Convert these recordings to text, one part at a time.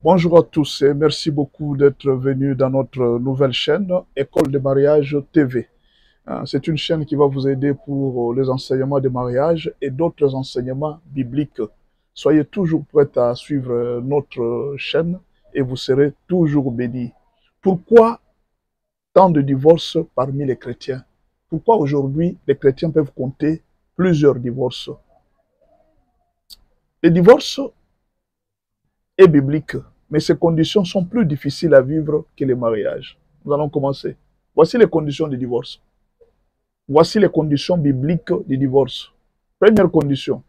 Bonjour à tous et merci beaucoup d'être venus dans notre nouvelle chaîne École de mariage TV. C'est une chaîne qui va vous aider pour les enseignements de mariage et d'autres enseignements bibliques. Soyez toujours prêts à suivre notre chaîne et vous serez toujours bénis. Pourquoi tant de divorces parmi les chrétiens? Pourquoi aujourd'hui les chrétiens peuvent compter plusieurs divorces? Les divorces est biblique, mais ces conditions sont plus difficiles à vivre que les mariages. Nous allons commencer. Voici les conditions du divorce. Voici les conditions bibliques du divorce. Première condition,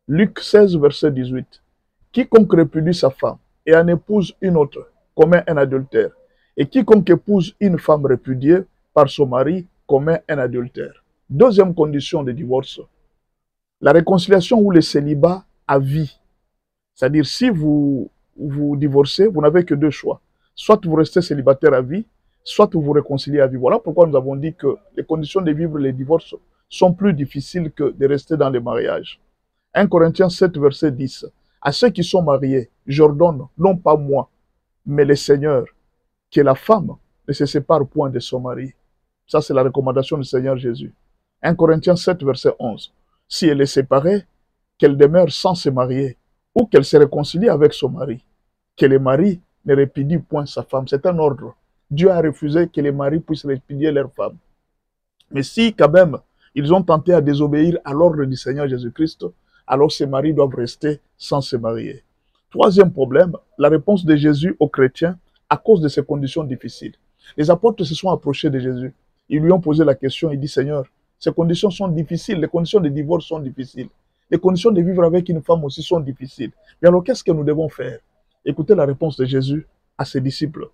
Luc 16, verset 18. Quiconque répudie sa femme et en épouse une autre commet un adultère. Et quiconque épouse une femme répudiée par son mari commet un adultère. Deuxième condition de divorce, la réconciliation ou le célibat à vie. C'est-à-dire, si vous divorcez, vous n'avez que deux choix. Soit vous restez célibataire à vie, soit vous vous réconciliez à vie. Voilà pourquoi nous avons dit que les conditions de vivre les divorces sont plus difficiles que de rester dans les mariages. 1 Corinthiens 7, verset 10. À ceux qui sont mariés, j'ordonne, non pas moi, mais le Seigneur, que la femme ne se sépare point de son mari. Ça, c'est la recommandation du Seigneur Jésus. 1 Corinthiens 7, verset 11. Si elle est séparée, qu'elle demeure sans se marier, ou qu'elle se réconcilie avec son mari. Que le mari ne répudie point sa femme. C'est un ordre. Dieu a refusé que les maris puissent répudier leur femme. Mais si quand même ils ont tenté à désobéir à l'ordre du Seigneur Jésus-Christ, alors ces maris doivent rester sans se marier. Troisième problème, la réponse de Jésus aux chrétiens à cause de ces conditions difficiles. Les apôtres se sont approchés de Jésus. Ils lui ont posé la question, il dit, Seigneur, ces conditions sont difficiles, les conditions de divorce sont difficiles. Les conditions de vivre avec une femme aussi sont difficiles. Mais alors, qu'est-ce que nous devons faire? Écoutez la réponse de Jésus à ses disciples.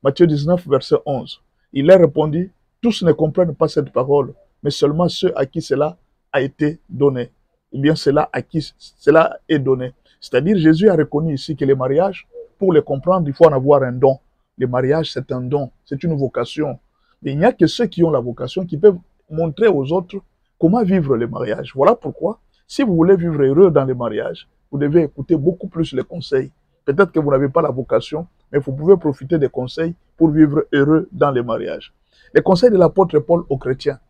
Matthieu 19, verset 11. Il leur répondit, tous ne comprennent pas cette parole, mais seulement ceux à qui cela a été donné. Ou bien cela à qui cela est donné. C'est-à-dire, Jésus a reconnu ici que les mariages, pour les comprendre, il faut en avoir un don. Le mariage, c'est un don, c'est une vocation. Mais il n'y a que ceux qui ont la vocation qui peuvent montrer aux autres comment vivre le mariage. Voilà pourquoi, si vous voulez vivre heureux dans le mariage, vous devez écouter beaucoup plus les conseils. Peut-être que vous n'avez pas la vocation, mais vous pouvez profiter des conseils pour vivre heureux dans le mariage. Les conseils de l'apôtre Paul aux chrétiens.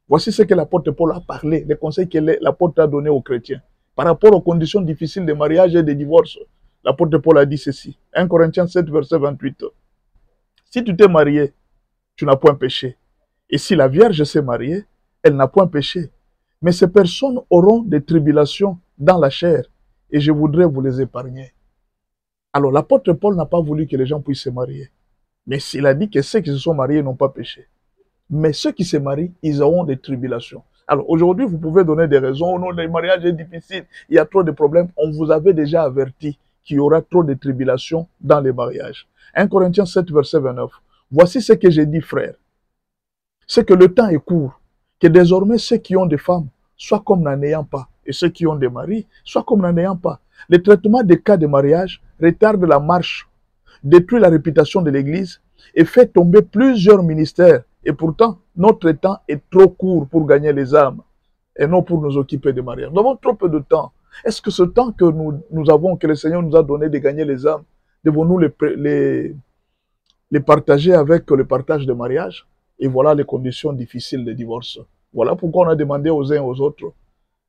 Voici ce que l'apôtre Paul a parlé, les conseils que l'apôtre a donnés aux chrétiens. Par rapport aux conditions difficiles de mariage et de divorce, l'apôtre Paul a dit ceci. 1 Corinthiens 7, verset 28. Si tu t'es marié, tu n'as point péché. Et si la Vierge s'est mariée, elle n'a point péché. Mais ces personnes auront des tribulations dans la chair, et je voudrais vous les épargner. Alors l'apôtre Paul n'a pas voulu que les gens puissent se marier. Mais il a dit que ceux qui se sont mariés n'ont pas péché. Mais ceux qui se marient, ils auront des tribulations. Alors aujourd'hui, vous pouvez donner des raisons. Oh non, le mariage est difficile, il y a trop de problèmes. On vous avait déjà averti qu'il y aura trop de tribulations dans les mariages. 1 Corinthiens 7, verset 29. Voici ce que j'ai dit, frère. C'est que le temps est court, que désormais ceux qui ont des femmes soient comme n'en ayant pas, et ceux qui ont des maris soient comme n'en ayant pas. Le traitement des cas de mariage retarde la marche, détruit la réputation de l'Église et fait tomber plusieurs ministères. Et pourtant, notre temps est trop court pour gagner les âmes et non pour nous occuper des mariages. Nous avons trop peu de temps. Est-ce que ce temps que nous avons, que le Seigneur nous a donné de gagner les âmes, devons-nous les partager avec le partage de mariage? Et voilà les conditions difficiles de divorce. Voilà pourquoi on a demandé aux uns et aux autres,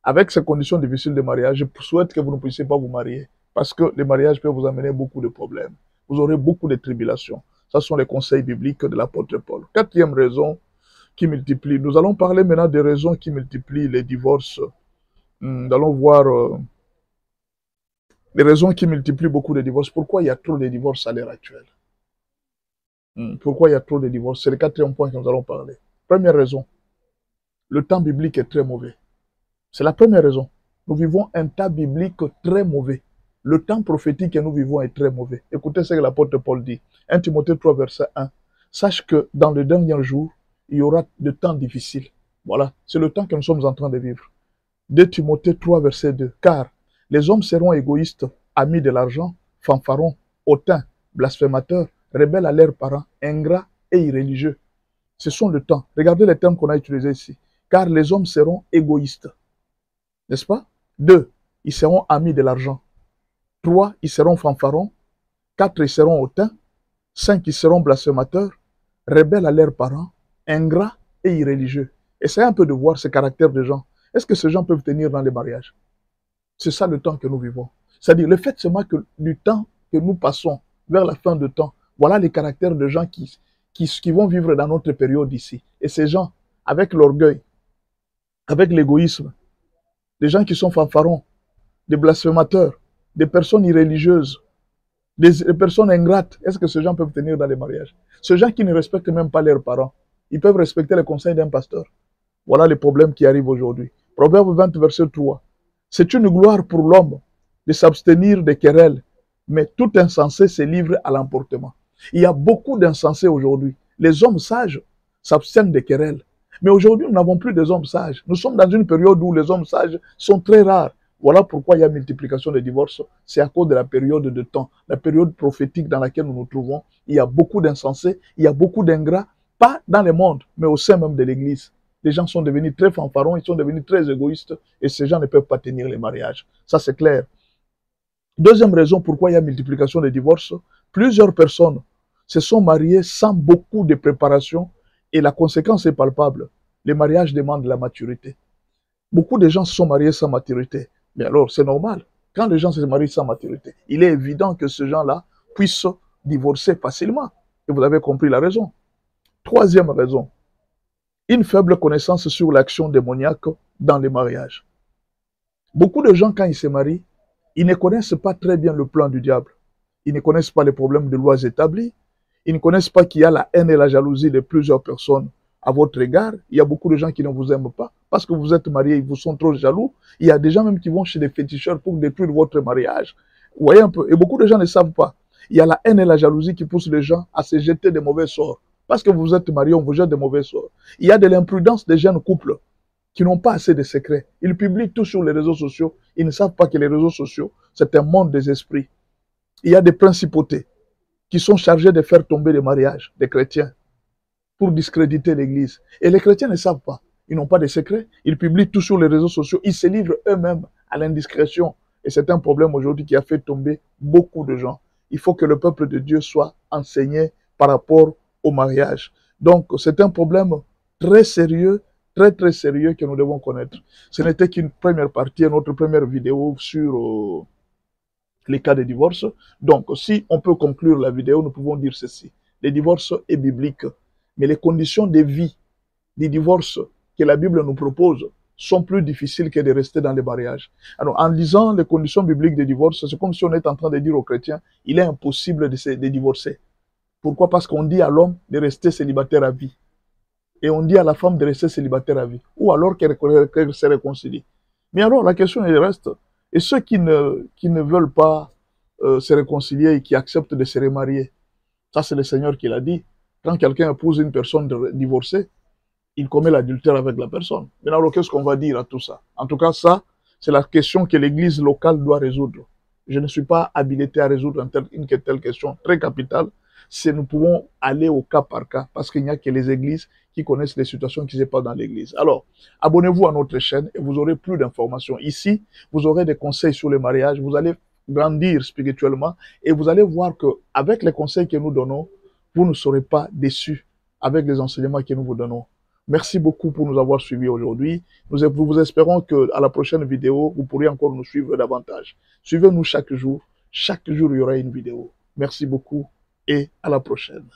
avec ces conditions difficiles de mariage, je souhaite que vous ne puissiez pas vous marier, parce que le mariage peut vous amener beaucoup de problèmes. Vous aurez beaucoup de tribulations. Ce sont les conseils bibliques de l'apôtre Paul. Quatrième raison qui multiplie. Nous allons parler maintenant des raisons qui multiplient les divorces. Nous allons voir les raisons qui multiplient beaucoup de divorces. Pourquoi il y a trop de divorces à l'heure actuelle? Pourquoi il y a trop de divorces? C'est le quatrième point que nous allons parler. Première raison, le temps biblique est très mauvais. C'est la première raison. Nous vivons un temps biblique très mauvais. Le temps prophétique que nous vivons est très mauvais. Écoutez ce que l'apôtre Paul dit. 1 Timothée 3, verset 1. Sache que dans le dernier jour, il y aura de temps difficiles. Voilà, c'est le temps que nous sommes en train de vivre. 2 Timothée 3, verset 2. Car les hommes seront égoïstes, amis de l'argent, fanfarons, hautains, blasphémateurs, rebelles à leurs parents, ingrats et irréligieux. Ce sont le temps. Regardez les termes qu'on a utilisés ici. Car les hommes seront égoïstes. N'est-ce pas? 2, ils seront amis de l'argent. 3, ils seront fanfarons. 4 ils seront hautains, 5 ils seront blasphémateurs, rebelles à leurs parents, ingrats et irréligieux. Essayez un peu de voir ce caractère de gens. Est-ce que ces gens peuvent tenir dans les mariages? C'est ça le temps que nous vivons. C'est-à-dire le fait seulement que du temps que nous passons vers la fin de temps, voilà les caractères de gens qui vont vivre dans notre période ici. Et ces gens, avec l'orgueil, avec l'égoïsme, des gens qui sont fanfarons, des blasphémateurs, des personnes irréligieuses, des personnes ingrates, est-ce que ces gens peuvent tenir dans les mariages? Ces gens qui ne respectent même pas leurs parents, ils peuvent respecter les conseils d'un pasteur. Voilà les problèmes qui arrivent aujourd'hui. Proverbe 20, verset 3. C'est une gloire pour l'homme de s'abstenir des querelles, mais tout insensé se livre à l'emportement. Il y a beaucoup d'insensés aujourd'hui. Les hommes sages s'abstiennent des querelles. Mais aujourd'hui, nous n'avons plus des hommes sages. Nous sommes dans une période où les hommes sages sont très rares. Voilà pourquoi il y a multiplication des divorces. C'est à cause de la période de temps, la période prophétique dans laquelle nous nous trouvons. Il y a beaucoup d'insensés, il y a beaucoup d'ingrats, pas dans le monde, mais au sein même de l'Église. Les gens sont devenus très fanfarons, ils sont devenus très égoïstes et ces gens ne peuvent pas tenir les mariages. Ça, c'est clair. Deuxième raison pourquoi il y a multiplication des divorces, plusieurs personnes se sont mariées sans beaucoup de préparation et la conséquence est palpable. Les mariages demandent la maturité. Beaucoup de gens se sont mariés sans maturité. Mais alors, c'est normal. Quand les gens se marient sans maturité, il est évident que ces gens-là puissent divorcer facilement. Et vous avez compris la raison. Troisième raison, une faible connaissance sur l'action démoniaque dans les mariages. Beaucoup de gens, quand ils se marient, ils ne connaissent pas très bien le plan du diable. Ils ne connaissent pas les problèmes de lois établies. Ils ne connaissent pas qu'il y a la haine et la jalousie de plusieurs personnes à votre égard. Il y a beaucoup de gens qui ne vous aiment pas parce que vous êtes mariés, ils vous sont trop jaloux. Il y a des gens même qui vont chez des féticheurs pour détruire votre mariage. Vous voyez un peu. Et beaucoup de gens ne savent pas. Il y a la haine et la jalousie qui poussent les gens à se jeter des mauvais sorts. Parce que vous êtes mariés, on vous jette des mauvais sorts. Il y a de l'imprudence des jeunes couples qui n'ont pas assez de secrets. Ils publient tout sur les réseaux sociaux. Ils ne savent pas que les réseaux sociaux, c'est un monde des esprits. Il y a des principautés qui sont chargées de faire tomber les mariages des chrétiens pour discréditer l'Église. Et les chrétiens ne savent pas. Ils n'ont pas de secrets. Ils publient tout sur les réseaux sociaux. Ils se livrent eux-mêmes à l'indiscrétion. Et c'est un problème aujourd'hui qui a fait tomber beaucoup de gens. Il faut que le peuple de Dieu soit enseigné par rapport au mariage. Donc, c'est un problème très sérieux, très très sérieux que nous devons connaître. Ce n'était qu'une première partie, notre première vidéo sur les cas de divorce. Donc, si on peut conclure la vidéo, nous pouvons dire ceci. Le divorce est biblique, mais les conditions de vie du divorce que la Bible nous propose sont plus difficiles que de rester dans les mariages. Alors, en lisant les conditions bibliques de divorce, c'est comme si on est en train de dire aux chrétiens, il est impossible de divorcer. Pourquoi? Parce qu'on dit à l'homme de rester célibataire à vie. Et on dit à la femme de rester célibataire à vie. Ou alors qu'elle se réconcilie. Mais alors, la question elle reste. Et ceux qui ne veulent pas se réconcilier et qui acceptent de se remarier, ça c'est le Seigneur qui l'a dit. Quand quelqu'un épouse une personne divorcée, il commet l'adultère avec la personne. Maintenant, qu'est-ce qu'on va dire à tout ça? En tout cas, ça, c'est la question que l'Église locale doit résoudre. Je ne suis pas habilité à résoudre une telle question très capitale. Si nous pouvons aller au cas par cas, parce qu'il n'y a que les églises qui connaissent les situations qui se passent dans l'église. Alors, abonnez-vous à notre chaîne et vous aurez plus d'informations. Ici, vous aurez des conseils sur le mariage, vous allez grandir spirituellement et vous allez voir qu'avec les conseils que nous donnons, vous ne serez pas déçus avec les enseignements que nous vous donnons. Merci beaucoup pour nous avoir suivis aujourd'hui. Nous vous espérons qu'à la prochaine vidéo, vous pourrez encore nous suivre davantage. Suivez-nous chaque jour. Chaque jour, il y aura une vidéo. Merci beaucoup et à la prochaine.